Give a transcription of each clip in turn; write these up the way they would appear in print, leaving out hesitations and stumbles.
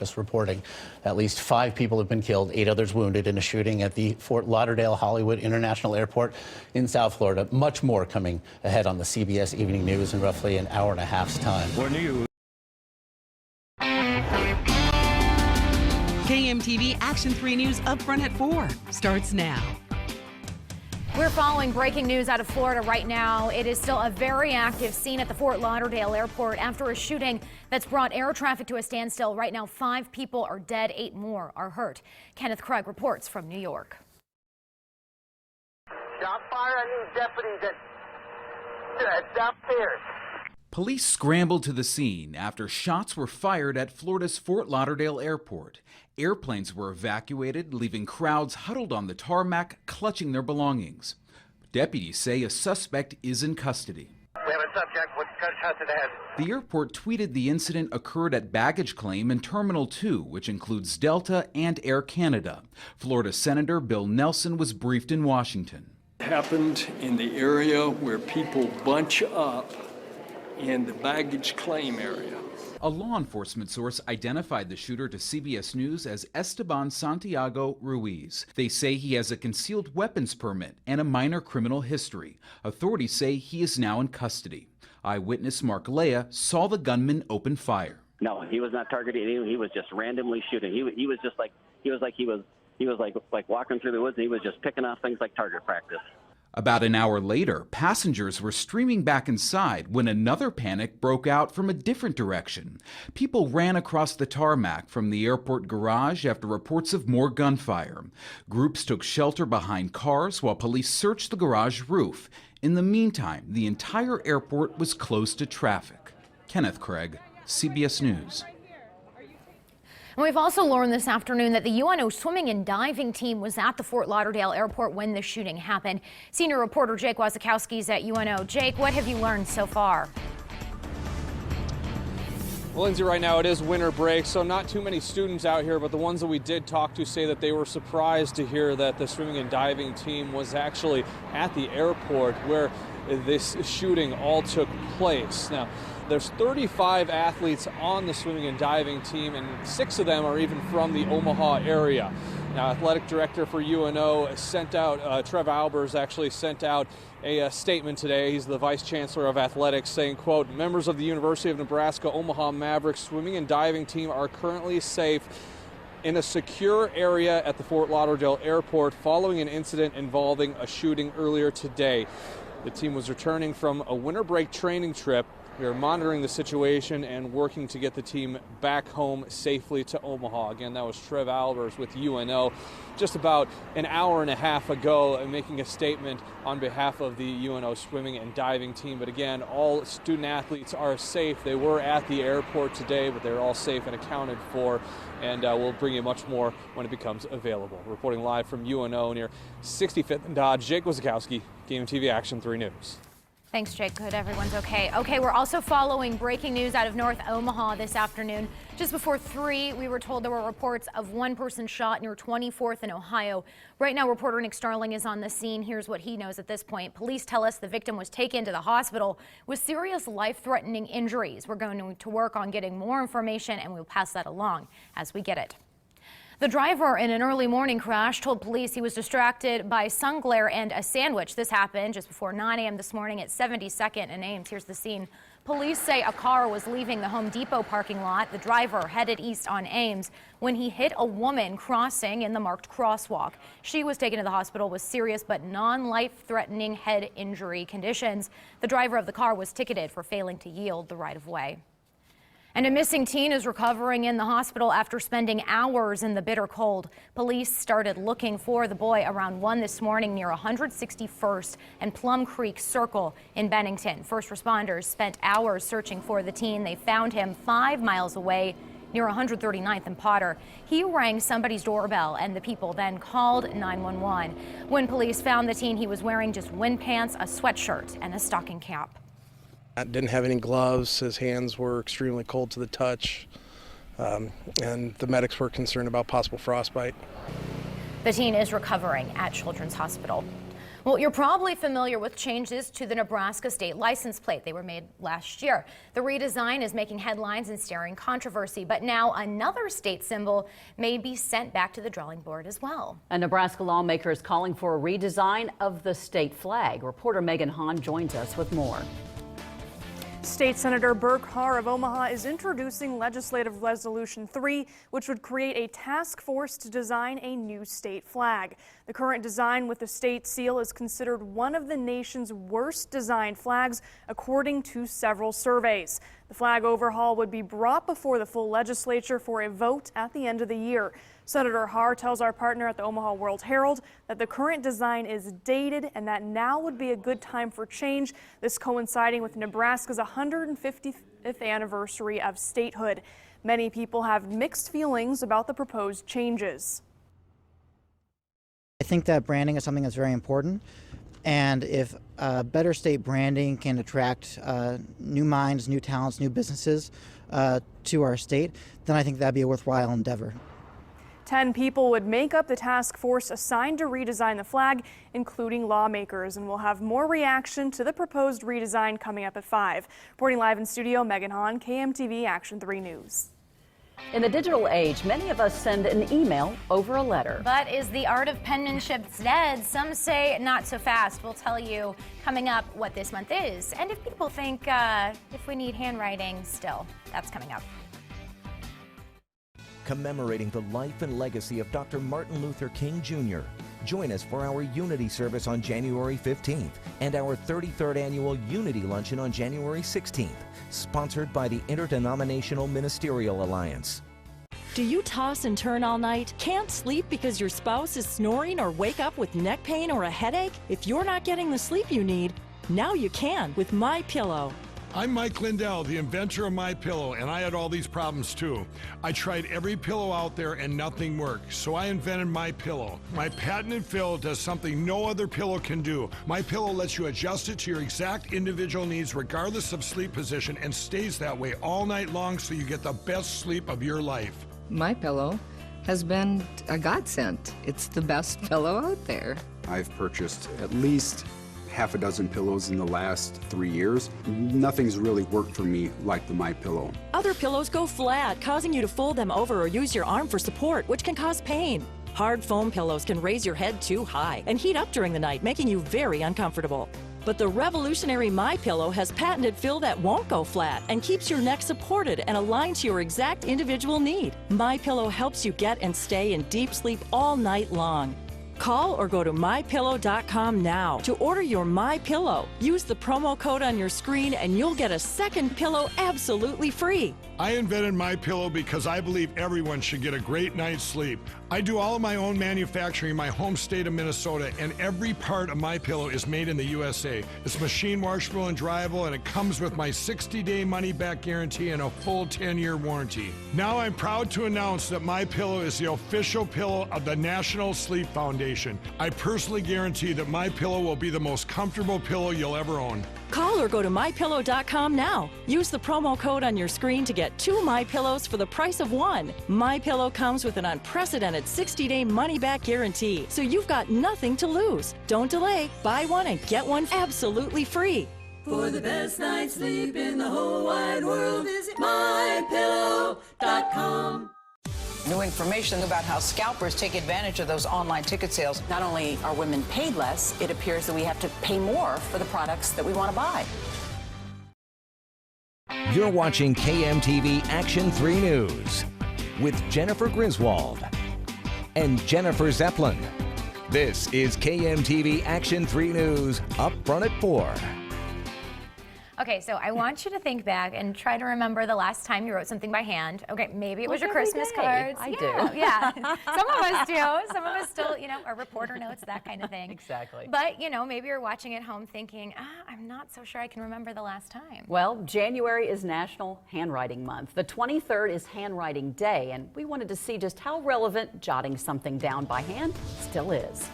Just reporting at least 5 people have been killed, 8 others wounded in a shooting at the Fort Lauderdale Hollywood International Airport in South Florida. Much more coming ahead on the CBS Evening News in roughly an hour and a half's time. More news. KMTV Action 3 News Upfront at 4 starts now. We're following breaking news out of Florida right now. It is still a very active scene at the Fort Lauderdale Airport after a shooting that's brought air traffic to a standstill. Right now, 5 people are dead, 8 more are hurt. Kenneth Craig reports from New York. Shot fire at new deputies downstairs. Police scrambled to the scene after shots were fired at Florida's Fort Lauderdale Airport. Airplanes were evacuated, leaving crowds huddled on the tarmac, clutching their belongings. Deputies say a suspect is in custody. We have a subject with gunshot to the head. The airport tweeted the incident occurred at baggage claim in Terminal 2, which includes Delta and Air Canada. Florida Senator Bill Nelson was briefed in Washington. It happened in the area where people bunch up in the baggage claim area. A law enforcement source identified the shooter to CBS News as Esteban Santiago Ruiz. They say he has a concealed weapons permit and a minor criminal history. Authorities say he is now in custody. Eyewitness Mark Lea saw the gunman open fire. No, he was not targeted. He was just randomly shooting. He was like walking through the woods, and he was just picking off things like target practice. About an hour later, passengers were streaming back inside when another panic broke out from a different direction. People ran across the tarmac from the airport garage after reports of more gunfire. Groups took shelter behind cars while police searched the garage roof. In the meantime, the entire airport was closed to traffic. Kenneth Craig, CBS News. And we've also learned this afternoon that the UNO swimming and diving team was at the Fort Lauderdale Airport when the shooting happened. Senior reporter Jake Wasikowski is at UNO. Jake, what have you learned so far? Well, Lindsay, right now it is winter break, so not too many students out here, but the ones that we did talk to say that they were surprised to hear that the swimming and diving team was actually at the airport where this shooting all took place. Now, there's 35 athletes on the swimming and diving team, and 6 of them are even from the Omaha area. Now, athletic director for UNO sent out, Trev Albers actually sent out a statement today. He's the vice chancellor of athletics, saying, quote, members of the University of Nebraska Omaha Mavericks swimming and diving team are currently safe in a secure area at the Fort Lauderdale Airport following an incident involving a shooting earlier today. The team was returning from a winter break training trip. We are monitoring the situation and working to get the team back home safely to Omaha. Again, that was Trev Albers with UNO just about an hour and a half ago, making a statement on behalf of the UNO swimming and diving team. But again, all student athletes are safe. They were at the airport today, but they're all safe and accounted for. And we'll bring you much more when it becomes available. Reporting live from UNO near 65th and Dodge, Jake Wasikowski, KMTV Action 3 News. Thanks, Jake. Good, everyone's okay. Okay, we're also following breaking news out of North Omaha this afternoon. Just before 3, we were told there were reports of one person shot near 24th in Ohio. Right now, reporter Nick Starling is on the scene. Here's what he knows at this point. Police tell us the victim was taken to the hospital with serious life-threatening injuries. We're going to work on getting more information, and we'll pass that along as we get it. The driver in an early morning crash told police he was distracted by sun glare and a sandwich. This happened just before 9 a.m. this morning at 72nd and Ames. Here's the scene. Police say a car was leaving the Home Depot parking lot. The driver headed east on Ames when he hit a woman crossing in the marked crosswalk. She was taken to the hospital with serious but non-life-threatening head injury conditions. The driver of the car was ticketed for failing to yield the right-of-way. And a missing teen is recovering in the hospital after spending hours in the bitter cold. Police started looking for the boy around 1 this morning near 161st and Plum Creek Circle in Bennington. First responders spent hours searching for the teen. They found him 5 miles away near 139th and Potter. He rang somebody's doorbell and the people then called 911. When police found the teen, he was wearing just wind pants, a sweatshirt, and a stocking cap. Didn't have any gloves. His hands were extremely cold to the touch, and the medics were concerned about possible frostbite. The teen is recovering at Children's Hospital. Well, you're probably familiar with changes to the Nebraska state license plate. They were made last year. The redesign is making headlines and stirring controversy, but now another state symbol may be sent back to the drawing board as well. A Nebraska lawmaker is calling for a redesign of the state flag. Reporter Megan Hahn joins us with more. State Senator Burke Haar of Omaha is introducing Legislative Resolution 3, which would create a task force to design a new state flag. The current design with the state seal is considered one of the nation's worst designed flags, according to several surveys. The flag overhaul would be brought before the full legislature for a vote at the end of the year. Senator Haar tells our partner at the Omaha World Herald that the current design is dated and that now would be a good time for change, this coinciding with Nebraska's 150th anniversary of statehood. Many people have mixed feelings about the proposed changes. I think that branding is something that's very important, and if better state branding can attract new minds, new talents, new businesses to our state, then I think that'd be a worthwhile endeavor. 10 people would make up the task force assigned to redesign the flag, including lawmakers, and we'll have more reaction to the proposed redesign coming up at 5. Reporting live in studio, Megan Hahn, KMTV Action 3 News. In the digital age, many of us send an email over a letter. But is the art of penmanship dead? Some say not so fast. We'll tell you coming up what this month is, and if people think if we need handwriting still. That's coming up. Commemorating the life and legacy of Dr. Martin Luther King Jr. Join us for our Unity service on January 15th and our 33rd annual Unity Luncheon on January 16th, sponsored by the Interdenominational Ministerial Alliance. Do you toss and turn all night? Can't sleep because your spouse is snoring or wake up with neck pain or a headache? If you're not getting the sleep you need, now you can with MyPillow. I'm Mike Lindell, the inventor of MyPillow, and I had all these problems too. I tried every pillow out there and nothing worked, so I invented MyPillow. My patented fill does something no other pillow can do. MyPillow lets you adjust it to your exact individual needs regardless of sleep position and stays that way all night long so you get the best sleep of your life. MyPillow has been a godsend. It's the best pillow out there. I've purchased at least half a dozen pillows in the last 3 years. Nothing's really worked for me like the MyPillow. Other pillows go flat, causing you to fold them over or use your arm for support, which can cause pain. Hard foam pillows can raise your head too high and heat up during the night, making you very uncomfortable. But the revolutionary MyPillow has patented fill that won't go flat and keeps your neck supported and aligned to your exact individual need. MyPillow helps you get and stay in deep sleep all night long. Call or go to MyPillow.com now to order your MyPillow. Use the promo code on your screen and you'll get a second pillow absolutely free. I invented MyPillow because I believe everyone should get a great night's sleep. I do all of my own manufacturing in my home state of Minnesota, and every part of MyPillow is made in the USA. It's machine washable and dryable, and it comes with my 60-day money-back guarantee and a full 10-year warranty. Now I'm proud to announce that MyPillow is the official pillow of the National Sleep Foundation. I personally guarantee that MyPillow will be the most comfortable pillow you'll ever own. Call or go to MyPillow.com now. Use the promo code on your screen to get 2 MyPillows for the price of 1. MyPillow comes with an unprecedented 60-day money-back guarantee, so you've got nothing to lose. Don't delay. Buy one and get one absolutely free. For the best night's sleep in the whole wide world, visit MyPillow.com. New information about how scalpers take advantage of those online ticket sales. Not only are women paid less, it appears that we have to pay more for the products that we want to buy. You're watching KMTV Action 3 News with Jennifer Griswold and Jennifer Zeppelin. This is KMTV Action 3 News, up front at 4. Okay, so I want you to think back and try to remember the last time you wrote something by hand. Okay, maybe it was your Christmas cards. I do. Yeah, some of us do. Some of us still, our reporter notes, that kind of thing. Exactly. But, maybe you're watching at home thinking, I'm not so sure I can remember the last time. Well, January is National Handwriting Month. The 23rd is Handwriting Day, and we wanted to see just how relevant jotting something down by hand still is.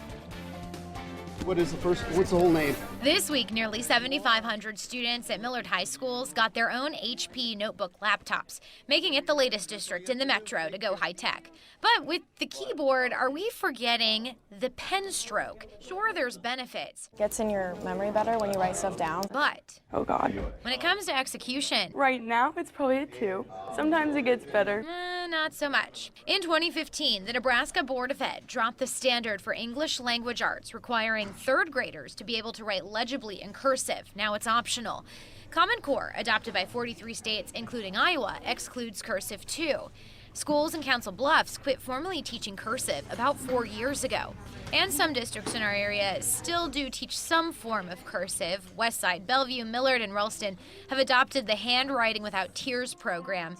What's the whole name? This week, nearly 7,500 students at Millard High Schools got their own HP notebook laptops, making it the latest district in the metro to go high-tech. But with the keyboard, are we forgetting the pen stroke? Sure, there's benefits. Gets in your memory better when you write stuff down. But oh God. When it comes to execution, Right now, it's probably a 2. Sometimes it gets better. not so much. In 2015, the Nebraska Board of Ed dropped the standard for English language arts, requiring third graders to be able to write legibly in cursive. Now it's optional. Common Core, adopted by 43 states, including Iowa, excludes cursive too. Schools in Council Bluffs quit formally teaching cursive about 4 years ago. And some districts in our area still do teach some form of cursive. Westside, Bellevue, Millard, and Ralston have adopted the Handwriting Without Tears program.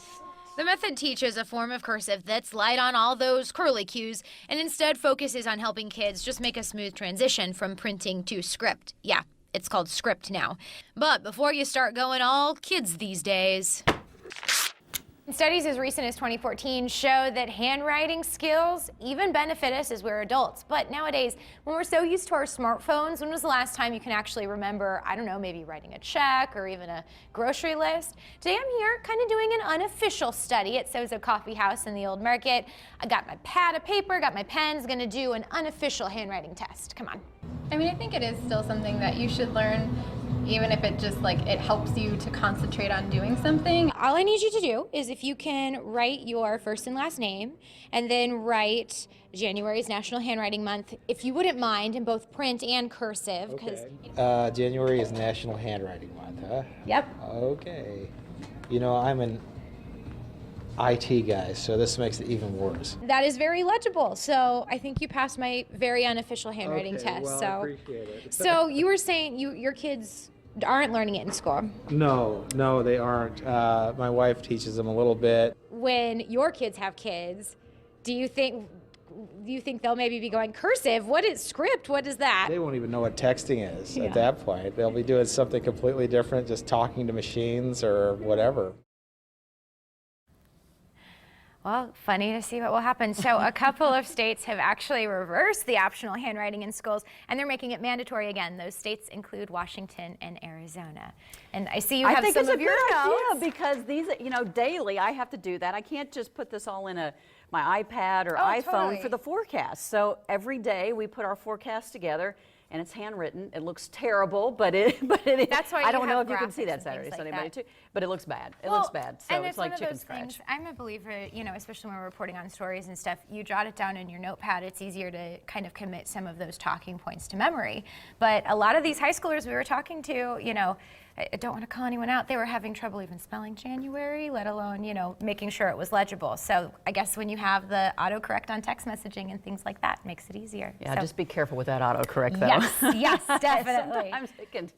The method teaches a form of cursive that's light on all those curlicues and instead focuses on helping kids just make a smooth transition from printing to script. Yeah, it's called script now. But before you start going all kids these days. Studies as recent as 2014 show that handwriting skills even benefit us as we're adults. But nowadays, when we're so used to our smartphones, when was the last time you can actually remember, I don't know, maybe writing a check or even a grocery list? Today I'm here kind of doing an unofficial study at Sozo Coffee House in the Old Market. I got my pad of paper, got my pens, gonna do an unofficial handwriting test. Come on. I mean, I think it is still something that you should learn, even if it just it helps you to concentrate on doing something. All I need you to do is if you can write your first and last name and then write January's National Handwriting Month, if you wouldn't mind, in both print and cursive. Okay. January is National Handwriting Month, huh? Yep. Okay. You know, I'm an IT guy, so this makes it even worse. That is very legible. So I think you passed my very unofficial handwriting test. Well, so I appreciate it. So you were saying your kids aren't learning it in school. No, they aren't. My wife teaches them a little bit. When your kids have kids, do you think they'll maybe be going cursive? What is script? What is that? They won't even know what texting is at that point. They'll be doing something completely different, just talking to machines or whatever. Well, funny to see what will happen. So a couple of states have actually reversed the optional handwriting in schools, and they're making it mandatory again. Those states include Washington and Arizona. And I see you have some of your notes. I think it's a good idea because these, daily I have to do that. I can't just put this all in my iPad or iPhone for the forecast. So every day we put our forecast together. And it's handwritten. It looks terrible, but it is. That's why I don't know if you can see that Saturday, like Sunday, that. Monday, too. But it looks bad. It looks bad. So and it's like one of chicken those scratch. Things, I'm a believer, especially when we're reporting on stories and stuff, you jot it down in your notepad. It's easier to kind of commit some of those talking points to memory. But a lot of these high schoolers we were talking to, I don't want to call anyone out. They were having trouble even spelling January, let alone, making sure it was legible. So I guess when you have the autocorrect on text messaging and things like that, it makes it easier. Yeah, so, just be careful with that autocorrect, though. Yes, definitely. Sometimes it can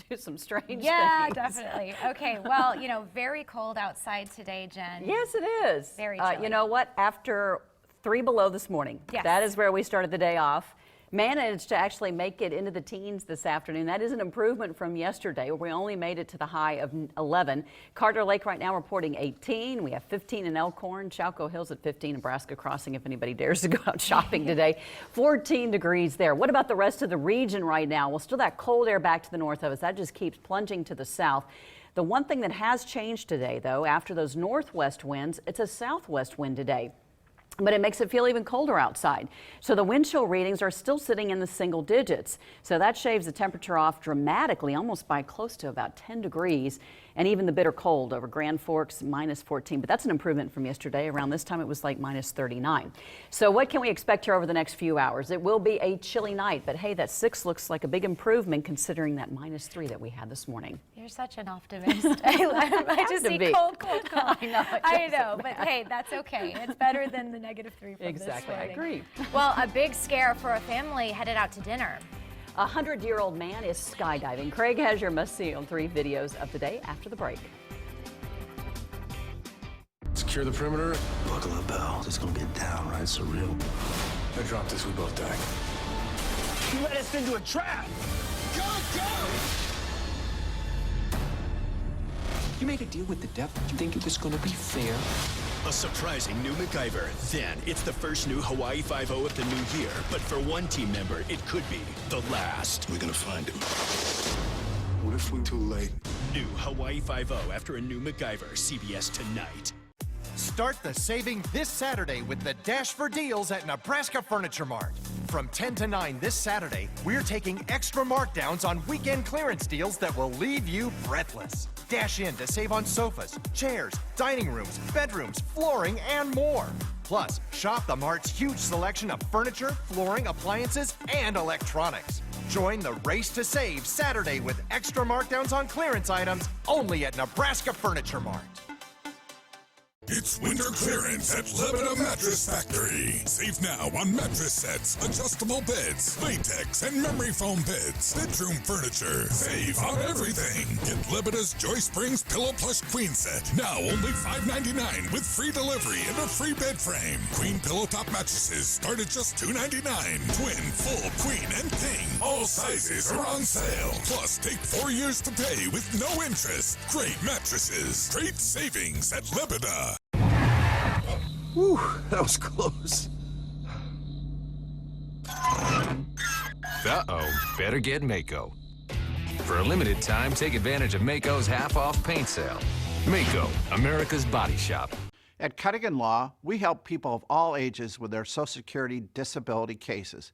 do some strange things. Yeah, definitely. Okay, well, very cold outside today, Jen. Yes, it is. Very chilly. You know what? After 3 below this morning, that is where we started the day off. Managed to actually make it into the teens this afternoon. That is an improvement from yesterday, where we only made it to the high of 11. Carter Lake right now reporting 18. We have 15 in Elkhorn. Chalco Hills at 15. Nebraska Crossing, if anybody dares to go out shopping today. 14 degrees there. What about the rest of the region right now? Well, still that cold air back to the north of us. That just keeps plunging to the south. The one thing that has changed today, though, after those northwest winds, it's a southwest wind today. But it makes it feel even colder outside. So the wind chill readings are still sitting in the single digits. So that shaves the temperature off dramatically, almost by close to about 10 degrees. And even the bitter cold over Grand Forks, minus 14. But that's an improvement from yesterday. Around this time, it was like minus 39. So what can we expect here over the next few hours? It will be a chilly night. But hey, that 6 looks like a big improvement considering that minus 3 that we had this morning. You're such an optimist. I just see cold. I know, but hey, that's okay. It's better than the -3 from this morning. I agree. Well, a big scare for a family headed out to dinner. A 100-year-old man is skydiving. Craig has your must-see on 3 videos of the day after the break. Secure the perimeter. Buckle up, pal. It's gonna get downright surreal. I drop this, we both die. You led us into a trap! Go, go! You made a deal with the devil. You think it was gonna be fair? A surprising new MacGyver. Then, it's the first new Hawaii Five-0 of the new year. But for one team member, it could be the last. We're gonna find him. What if we're too late? New Hawaii Five-0 after a new MacGyver. CBS tonight. Start the saving this Saturday with the Dash for Deals at Nebraska Furniture Mart. From 10 to 9 this Saturday, we're taking extra markdowns on weekend clearance deals that will leave you breathless. Dash in to save on sofas, chairs, dining rooms, bedrooms, flooring, and more. Plus, shop the Mart's huge selection of furniture, flooring, appliances, and electronics. Join the race to save Saturday with extra markdowns on clearance items only at Nebraska Furniture Mart. It's winter clearance at Lebeda Mattress Factory. Save now on mattress sets, adjustable beds, latex and memory foam beds, bedroom furniture. Save on everything. Get Lebeda's Joy Springs Pillow Plush Queen Set. Now only $5.99 with free delivery and a free bed frame. Queen Pillow Top mattresses start at just $2.99. Twin, full, queen, and king. All sizes are on sale. Plus, take 4 years to pay with no interest. Great mattresses. Great savings at Lebeda. Whew, that was close. Uh-oh, better get Maaco. For a limited time, take advantage of Maaco's half-off paint sale. Maaco, America's body shop. At Cuttigan Law, we help people of all ages with their Social Security disability cases.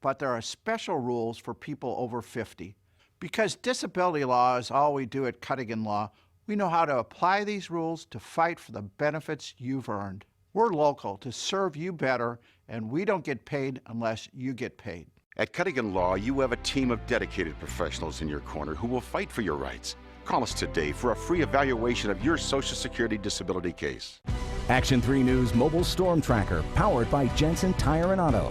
But there are special rules for people over 50. Because disability law is all we do at Cuttigan Law, we know how to apply these rules to fight for the benefits you've earned. We're local to serve you better, and we don't get paid unless you get paid. At Cuttigan Law, you have a team of dedicated professionals in your corner who will fight for your rights. Call us today for a free evaluation of your Social Security disability case. Action 3 News Mobile Storm Tracker, powered by Jensen Tire and Auto.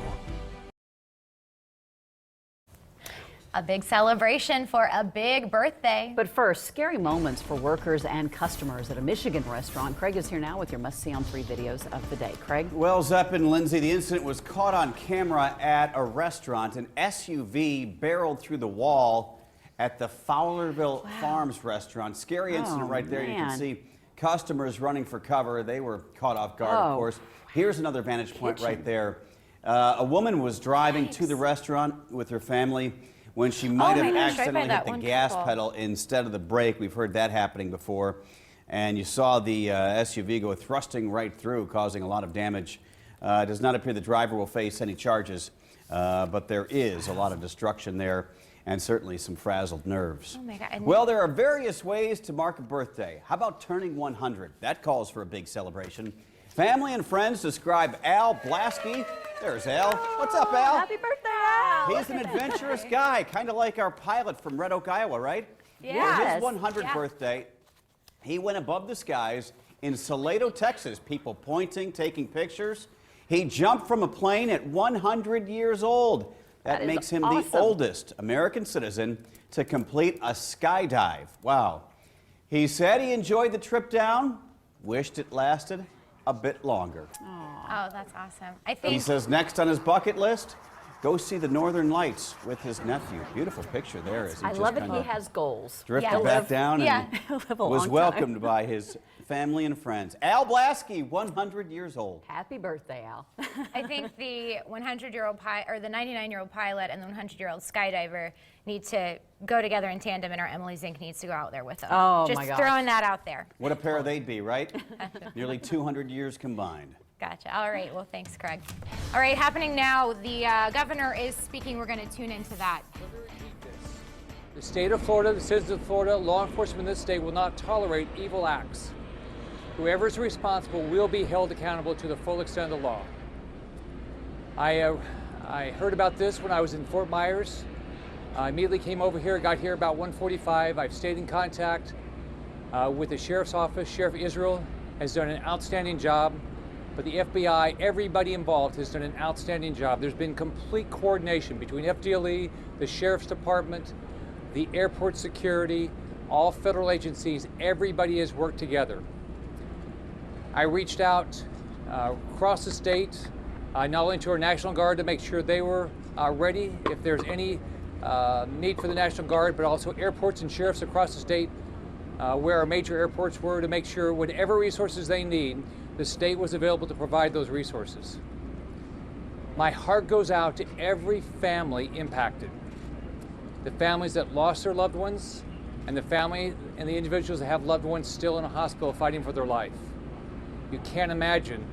A big celebration for a big birthday. But first, scary moments for workers and customers at a Michigan restaurant. Craig is here now with your must-see on 3 videos of the day. Craig? Well, Zepp and Lindsay, the incident was caught on camera at a restaurant. An SUV barreled through the wall at the Fowlerville Farms restaurant. Scary incident right there. You can see customers running for cover. They were caught off guard, of course. Here's another vantage point right there. A woman was driving to the restaurant with her family when she might have accidentally hit the gas pedal instead of the brake. We've heard that happening before. And you saw the SUV go thrusting right through, causing a lot of damage. It does not appear the driver will face any charges, but there is a lot of destruction there and certainly some frazzled nerves. Oh my God. Well, there are various ways to mark a birthday. How about turning 100? That calls for a big celebration. Family and friends describe Al Blasky. There's Al. What's up, Al? Happy birthday, Al! He's an adventurous guy, kind of like our pilot from Red Oak, Iowa, right? Yes. For his 100th birthday, he went above the skies in Salado, Texas. People pointing, taking pictures. He jumped from a plane at 100 years old. That makes him the oldest American citizen to complete a skydive. Wow. He said he enjoyed the trip down, wished it lasted a bit longer. Oh, that's awesome. I think He says next on his bucket list, go see the Northern Lights with his nephew. Beautiful picture there. As he I just love it. kind He of has goals. drifted back down and Live a was long welcomed time. by his family and friends. Al Blasky, 100 years old. Happy birthday, Al. I think the 100-year-old or the 99-year-old pilot and the 100-year-old skydiver need to go together in tandem, and our Emily Zink needs to go out there with them. Oh, Just my gosh. throwing that out there. What a pair they'd be, right? Nearly 200 years combined. Gotcha. All right. Well, thanks, Craig. All right. Happening now. The governor is speaking. We're going to tune into that. The state of Florida, the citizens of Florida, law enforcement in this state will not tolerate evil acts. Whoever is responsible will be held accountable to the full extent of the law. I heard about this when I was in Fort Myers. I immediately came over here, got here about 1:45. I've stayed in contact with the sheriff's office. Sheriff Israel has done an outstanding job, but the FBI, everybody involved has done an outstanding job. There's been complete coordination between FDLE, the sheriff's department, the airport security, all federal agencies. Everybody has worked together. I reached out across the state, not only to our National Guard to make sure they were ready if there's any need for the National Guard, but also airports and sheriffs across the state where our major airports were, to make sure whatever resources they need the state was available to provide those resources. My heart goes out to every family impacted. The families that lost their loved ones, and the family and the individuals that have loved ones still in a hospital fighting for their life. You can't imagine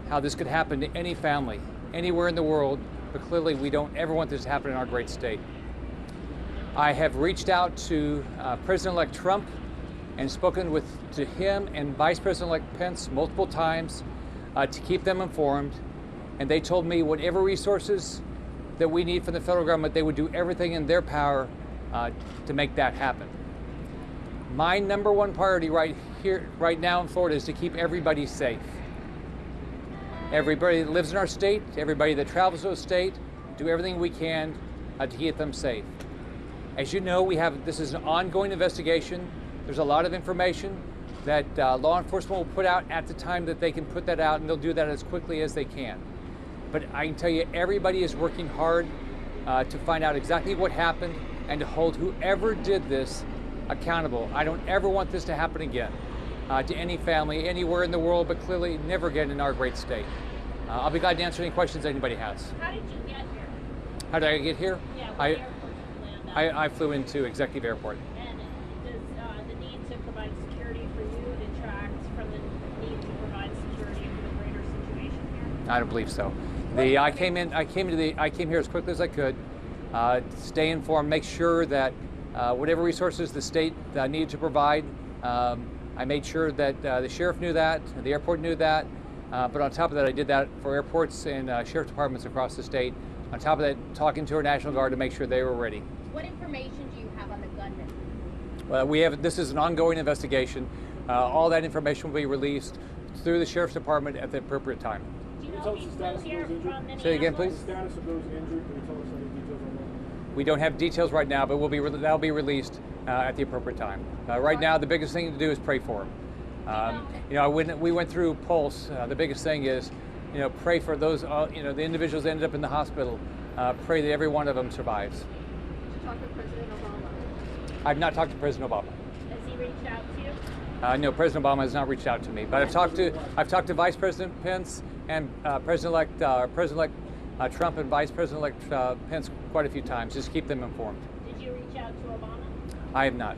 how this could happen to any family, anywhere in the world, but clearly we don't ever want this to happen in our great state. I have reached out to President-elect Trump and spoken to him and Vice President-elect Pence multiple times to keep them informed, and they told me whatever resources that we need from the federal government, they would do everything in their power to make that happen. My number one priority right now in Florida is to keep everybody safe. Everybody that lives in our state, everybody that travels to the state, do everything we can to keep them safe. As you know, this is an ongoing investigation. There's a lot of information that law enforcement will put out at the time that they can put that out, and they'll do that as quickly as they can. But I can tell you, everybody is working hard to find out exactly what happened and to hold whoever did this accountable. I don't ever want this to happen again to any family anywhere in the world, but clearly never again in our great state. I'll be glad to answer any questions anybody has. How did you get here? How did I get here? Yeah, what airport did you land at? I flew into Executive Airport. And does the need to provide security for you detract from the need to provide security for the greater situation here? I don't believe so. I came here as quickly as I could, stay informed, make sure that whatever resources the state needed to provide, I made sure that the sheriff knew that, the airport knew that, but on top of that, I did that for airports and sheriff departments across the state. On top of that, talking to our National Guard to make sure they were ready. What information do you have on the gunman? Well, this is an ongoing investigation. All that information will be released through the sheriff's department at the appropriate time. Do you know if he's still here from Minneapolis? Say again, please. Status of those injured, can you tell us any details on that? We don't have details right now, but that'll be released at the appropriate time. Right now, the biggest thing to do is pray for him. We went through Pulse. The biggest thing is, pray for those, the individuals that ended up in the hospital. Pray that every one of them survives. Did you talk to President Obama? I've not talked to President Obama. Has he reached out to you? No, President Obama has not reached out to me, but I've talked to Vice President Pence and President-elect Trump and Vice President-elect Pence quite a few times. Just keep them informed. Did you reach out to Obama? I have not.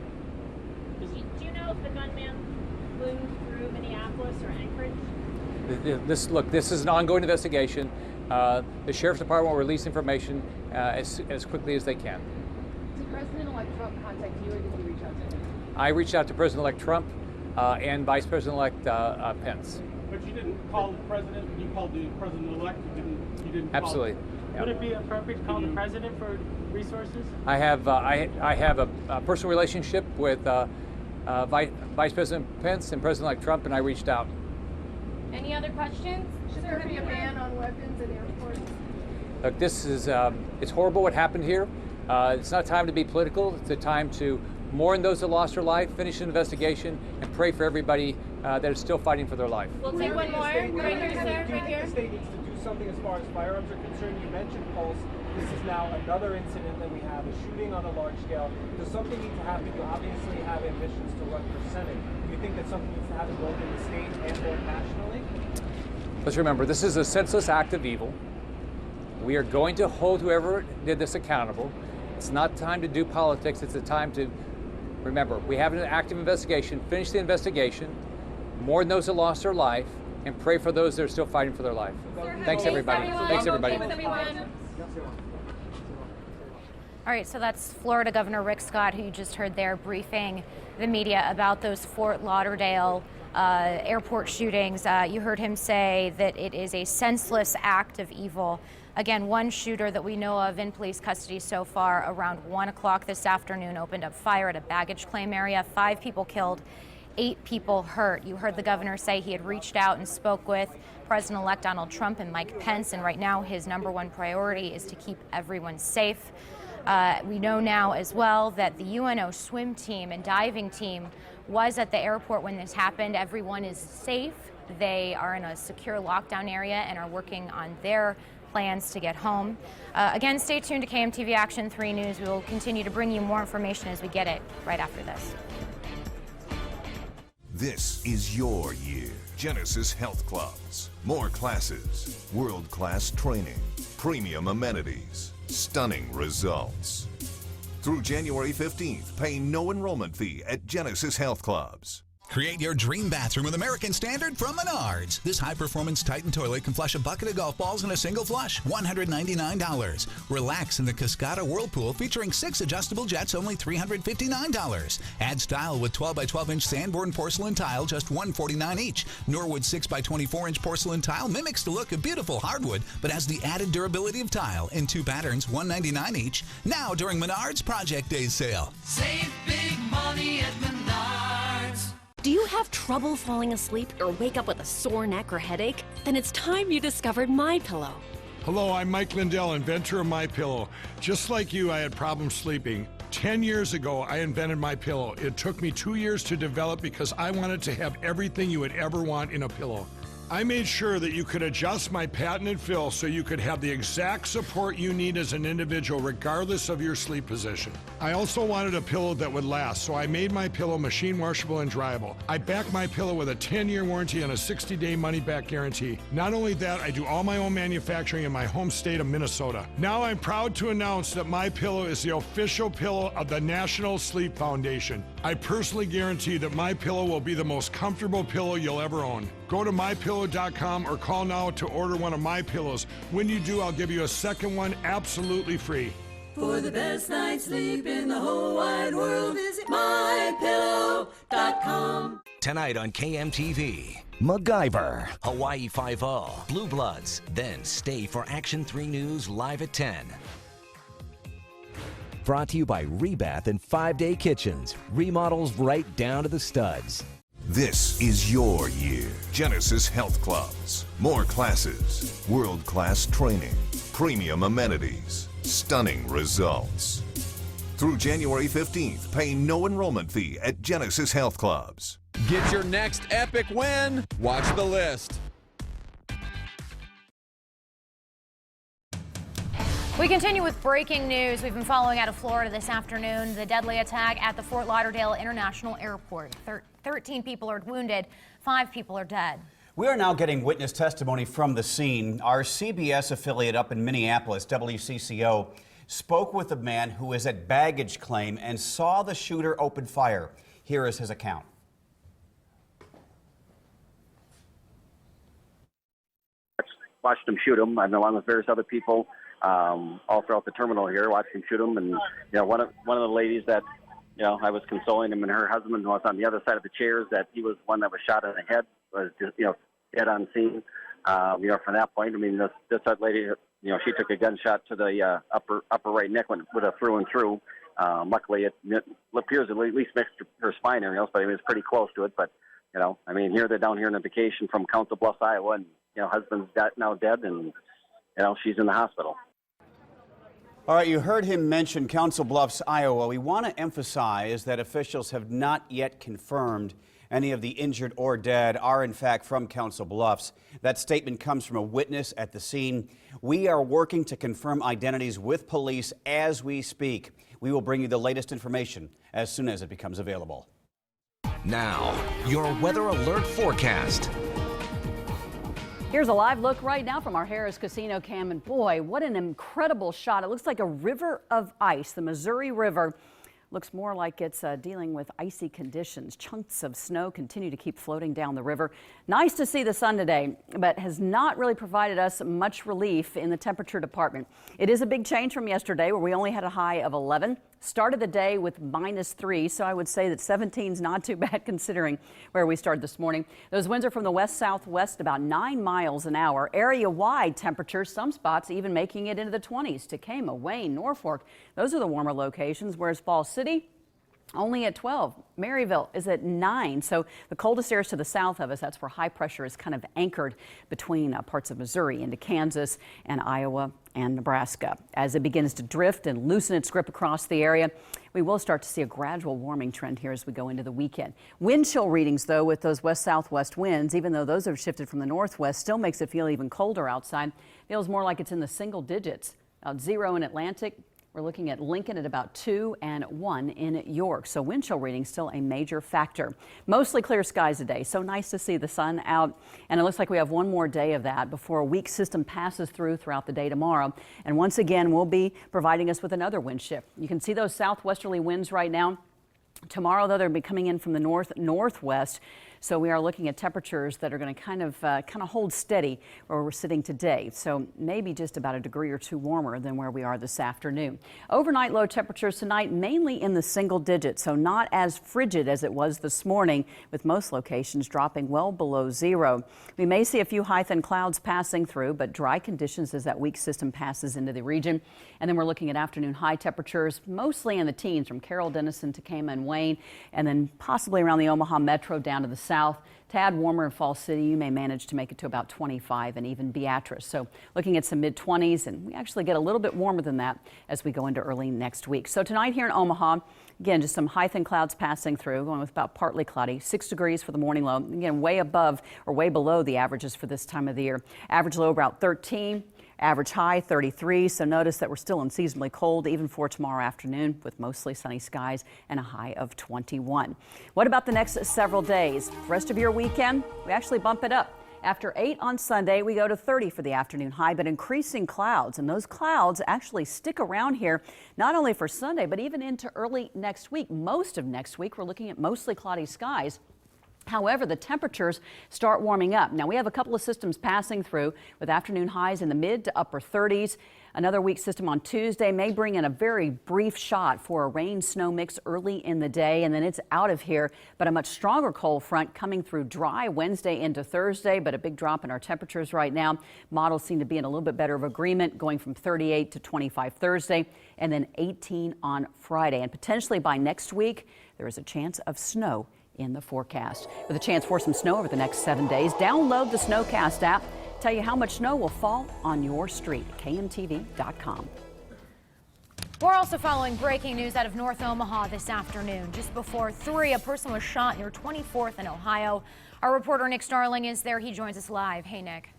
Do you know if the gunman flew through Minneapolis or Anchorage? This is an ongoing investigation. The Sheriff's Department will release information as quickly as they can. Did President-elect Trump contact you, or did you reach out to him? I reached out to President-elect Trump and Vice President-elect Pence. But you didn't call the president. You called the president-elect. You didn't. Absolutely. Yeah. Would it be appropriate to call the president for resources? I have a personal relationship with Vice President Pence and President-elect Trump, and I reached out. Any other questions? Should there be a ban on weapons at airports? Look, this is it's horrible what happened here. It's not time to be political. It's a time to mourn those that lost their life, finish an investigation, and pray for everybody that is still fighting for their life. We'll take one more. Right here, sir. Right here. The state needs to do something as far as firearms are concerned. You mentioned Pulse. This is now another incident that we have, a shooting on a large scale. Does something need to happen? You obviously have ambitions to run for Senate. Do you think that something needs to happen both in the state and or nationally? Let's remember, this is a senseless act of evil. We are going to hold whoever did this accountable. It's not time to do politics. It's a time to remember, we have an active investigation. Finish the investigation, mourn those that lost their life, and pray for those that are still fighting for their life. Thanks, everybody. Thanks, everybody. All right, so that's Florida Governor Rick Scott, who you just heard there briefing the media about those Fort Lauderdale airport shootings. You heard him say that it is a senseless act of evil. Again, one shooter that we know of in police custody so far around 1 o'clock this afternoon opened up fire at a baggage claim area. 5 people killed, 8 people hurt. You heard the governor say he had reached out and spoke with President-elect Donald Trump and Mike Pence, and right now his #1 priority is to keep everyone safe. We know now as well that the UNO swim team and diving team was at the airport when this happened. Everyone is safe. They are in a secure lockdown area and are working on their plans to get home. Again, stay tuned to KMTV Action 3 News. We will continue to bring you more information as we get it right after this. This is your year. Genesis Health Clubs. More classes, world-class training, premium amenities, stunning results. Through January 15th, pay no enrollment fee at Genesis Health Clubs. Create your dream bathroom with American Standard from Menards. This high-performance Titan toilet can flush a bucket of golf balls in a single flush, $199. Relax in the Cascada Whirlpool featuring 6 adjustable jets, only $359. Add style with 12 by 12-inch Sanborn porcelain tile, just $149 each. Norwood 6 by 24-inch porcelain tile mimics the look of beautiful hardwood, but has the added durability of tile in 2 patterns, $199 each. Now during Menards Project Day sale. Save big money at Menards. Do you have trouble falling asleep or wake up with a sore neck or headache? Then it's time you discovered MyPillow. Hello, I'm Mike Lindell, inventor of MyPillow. Just like you, I had problems sleeping. 10 years ago, I invented MyPillow. It took me 2 years to develop because I wanted to have everything you would ever want in a pillow. I made sure that you could adjust my patented fill so you could have the exact support you need as an individual regardless of your sleep position. I also wanted a pillow that would last, so I made MyPillow machine washable and dryable. I back MyPillow with a 10-year warranty and a 60-day money-back guarantee. Not only that, I do all my own manufacturing in my home state of Minnesota. Now I'm proud to announce that MyPillow is the official pillow of the National Sleep Foundation. I personally guarantee that MyPillow will be the most comfortable pillow you'll ever own. Go to MyPillow.com or call now to order one of my pillows. When you do, I'll give you a second one absolutely free. For the best night's sleep in the whole wide world, visit MyPillow.com. Tonight on KMTV, MacGyver, Hawaii Five-0, Blue Bloods, then stay for Action 3 News live at 10. Brought to you by Rebath and 5-Day Kitchens. Remodels right down to the studs. This is your year. Genesis Health Clubs. More classes, world-class training, premium amenities, stunning results. Through January 15th, pay no enrollment fee at Genesis Health Clubs. Get your next epic win. Watch the list. We continue with breaking news. We've been following out of Florida this afternoon. The deadly attack at the Fort Lauderdale International Airport. 13 people are wounded, 5 people are dead. We are now getting witness testimony from the scene. Our CBS affiliate up in Minneapolis, WCCO, spoke with a man who is at baggage claim and saw the shooter open fire. Here is his account. Watched him shoot him. I've been along with various other people all throughout the terminal here, watching him shoot him. And one of the ladies that I was consoling him, and her husband was on the other side of the chairs. That he was one that was shot in the head, was just dead on scene. From that point, I mean, this lady, she took a gunshot to the upper right neck with a through and through. Luckily, it appears at least mixed her spine areas, but it was pretty close to it. But here they're down here on a vacation from Council Bluffs, Iowa, and husband's now dead, and she's in the hospital. All right, you heard him mention Council Bluffs, Iowa. We want to emphasize that officials have not yet confirmed any of the injured or dead are in fact from Council Bluffs. That statement comes from a witness at the scene. We are working to confirm identities with police as we speak. We will bring you the latest information as soon as it becomes available. Now, your weather alert forecast. Here's a live look right now from our Harrah's Casino cam, and boy, what an incredible shot. It looks like a river of ice. The Missouri River looks more like it's dealing with icy conditions. Chunks of snow continue to keep floating down the river. Nice to see the sun today, but has not really provided us much relief in the temperature department. It is a big change from yesterday, where we only had a high of 11. Started the day with -3, so I would say that 17 is not too bad considering where we started this morning. Those winds are from the west-southwest, about 9 miles an hour. Area-wide temperatures, some spots even making it into the 20s. Tacoma, Wayne, Norfolk, those are the warmer locations, whereas Falls City, only at 12. Maryville is at 9. So the coldest areas to the south of us, that's where high pressure is kind of anchored between parts of Missouri into Kansas and Iowa and Nebraska. As it begins to drift and loosen its grip across the area, we will start to see a gradual warming trend here as we go into the weekend. Wind chill readings, though, with those west-southwest winds, even though those have shifted from the northwest, still makes it feel even colder outside. Feels more like it's in the single digits. About 0 in Atlantic, We're looking at Lincoln at about 2 and 1 in York. So wind chill reading still a major factor. Mostly clear skies today. So nice to see the sun out. And it looks like we have one more day of that before a weak system passes throughout the day tomorrow. And once again, we'll be providing us with another wind shift. You can see those southwesterly winds right now. Tomorrow, though, they'll be coming in from the northwest. So we are looking at temperatures that are going to kind of hold steady where we're sitting today. So maybe just about a degree or two warmer than where we are this afternoon. Overnight low temperatures tonight mainly in the single digits, so not as frigid as it was this morning, with most locations dropping well below zero. We may see a few high thin clouds passing through, but dry conditions as that weak system passes into the region. And then we're looking at afternoon high temperatures mostly in the teens from Carroll, Denison to Kama and Wayne, and then possibly around the Omaha metro down to the south. Tad warmer in Falls City. You may manage to make it to about 25 and even Beatrice. So looking at some mid-20s, and we actually get a little bit warmer than that as we go into early next week. So tonight here in Omaha, again, just some high thin clouds passing through, going with about partly cloudy. 6 degrees for the morning low. Again, way above or way below the averages for this time of the year. Average low about 13. Average high 33, so notice that we're still unseasonably cold even for tomorrow afternoon with mostly sunny skies and a high of 21. What about the next several days? Rest of your weekend, we actually bump it up. After 8 on Sunday, we go to 30 for the afternoon high, but increasing clouds. And those clouds actually stick around here, not only for Sunday, but even into early next week. Most of next week, we're looking at mostly cloudy skies. However, the temperatures start warming up. Now, we have a couple of systems passing through with afternoon highs in the mid to upper 30s. Another weak system on Tuesday may bring in a very brief shot for a rain-snow mix early in the day, and then it's out of here. But a much stronger cold front coming through dry Wednesday into Thursday, but a big drop in our temperatures right now. Models seem to be in a little bit better of agreement, going from 38 to 25 Thursday, and then 18 on Friday. And potentially by next week, there is a chance of snow in the forecast. With a chance for some snow over the next 7 days. Download the Snowcast app. Tell you how much snow will fall on your street. KMTV.com. We're also following breaking news out of North Omaha this afternoon. Just before 3, a person was shot near 24th in Ohio. Our reporter Nick Starling is there. He joins us live. Hey, Nick.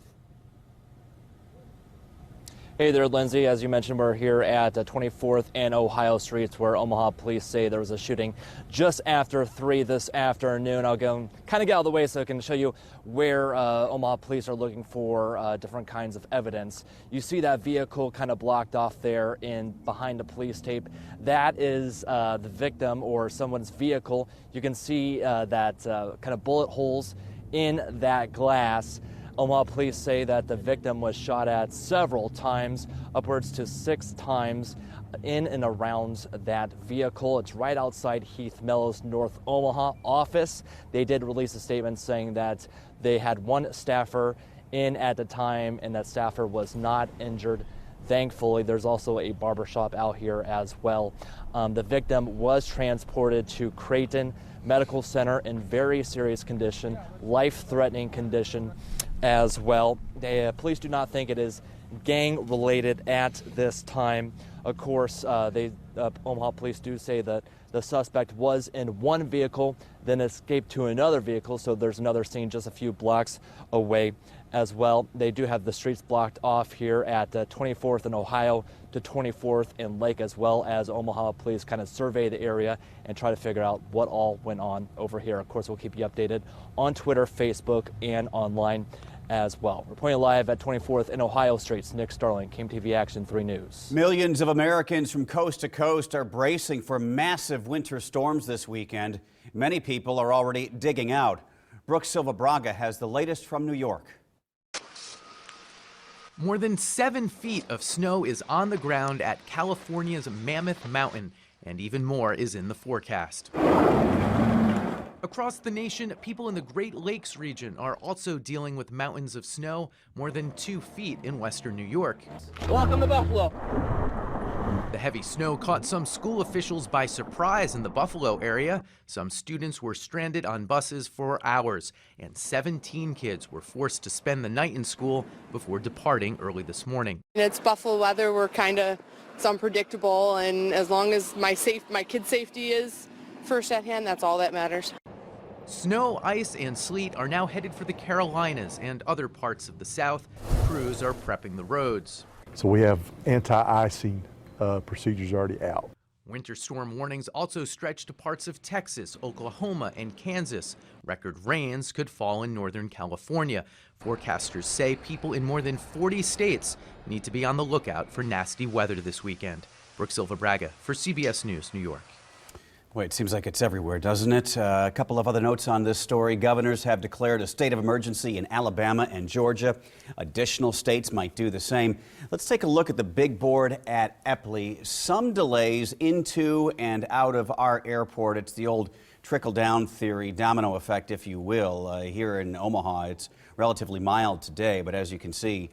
Hey there, Lindsay. As you mentioned, we're here at 24th and Ohio Streets, where Omaha police say there was a shooting just after 3 this afternoon. I'll go kind of get out of the way so I can show you where Omaha police are looking for different kinds of evidence. You see that vehicle kind of blocked off there behind the police tape. That is the victim or someone's vehicle. You can see that kind of bullet holes in that glass. Omaha police say that the victim was shot at several times, upwards to 6 times in and around that vehicle. It's right outside Heath Mellow's North Omaha office. They did release a statement saying that they had 1 staffer in at the time and that staffer was not injured. Thankfully, there's also a barbershop out here as well. The victim was transported to Creighton Medical Center in very serious condition, life-threatening condition as well. Police do not think it is gang-related at this time. Of course, Omaha police do say that the suspect was in one vehicle, then escaped to another vehicle, so there's another scene just a few blocks away as well. They do have the streets blocked off here at 24th and Ohio to 24th and Lake, as well as Omaha police kind of survey the area and try to figure out what all went on over here. Of course, we'll keep you updated on Twitter, Facebook, and online as well. Reporting live at 24th and Ohio Streets, Nick Starling, KMTV Action 3 News. Millions of Americans from coast to coast are bracing for massive winter storms this weekend. Many people are already digging out. Brooke Silva Braga has the latest from New York. More than 7 feet of snow is on the ground at California's Mammoth Mountain, and even more is in the forecast. Across the nation, people in the Great Lakes region are also dealing with mountains of snow, more than 2 feet in western New York. Welcome to Buffalo. The heavy snow caught some school officials by surprise in the Buffalo area. Some students were stranded on buses for hours, and 17 kids were forced to spend the night in school before departing early this morning. It's Buffalo weather. It's unpredictable, and as long as my kids' safety is first at hand, that's all that matters. Snow, ice, and sleet are now headed for the Carolinas and other parts of the South. Crews are prepping the roads. So we have anti-icing procedures already out. Winter storm warnings also stretch to parts of Texas, Oklahoma, and Kansas. Record rains could fall in Northern California. Forecasters say people in more than 40 states need to be on the lookout for nasty weather this weekend. Brooke Silva Braga for CBS News, New York. Boy, it seems like it's everywhere, doesn't it? A couple of other notes on this story. Governors have declared a state of emergency in Alabama and Georgia. Additional states might do the same. Let's take a look at the big board at Eppley. Some delays into and out of our airport. It's the old trickle-down theory, domino effect, if you will. Here in Omaha, it's relatively mild today, but as you can see,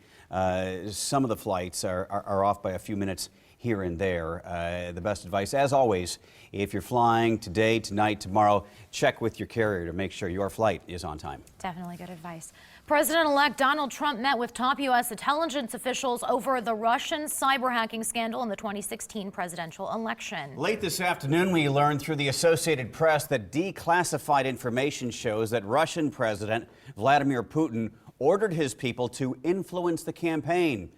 some of the flights are off by a few minutes here and there. The best advice, as always, if you're flying today, tonight, tomorrow, check with your carrier to make sure your flight is on time. Definitely good advice. President-elect Donald Trump met with top U.S. intelligence officials over the Russian cyber hacking scandal in the 2016 presidential election. Late this afternoon, we learned through the Associated Press that declassified information shows that Russian President Vladimir Putin ordered his people to influence the campaign.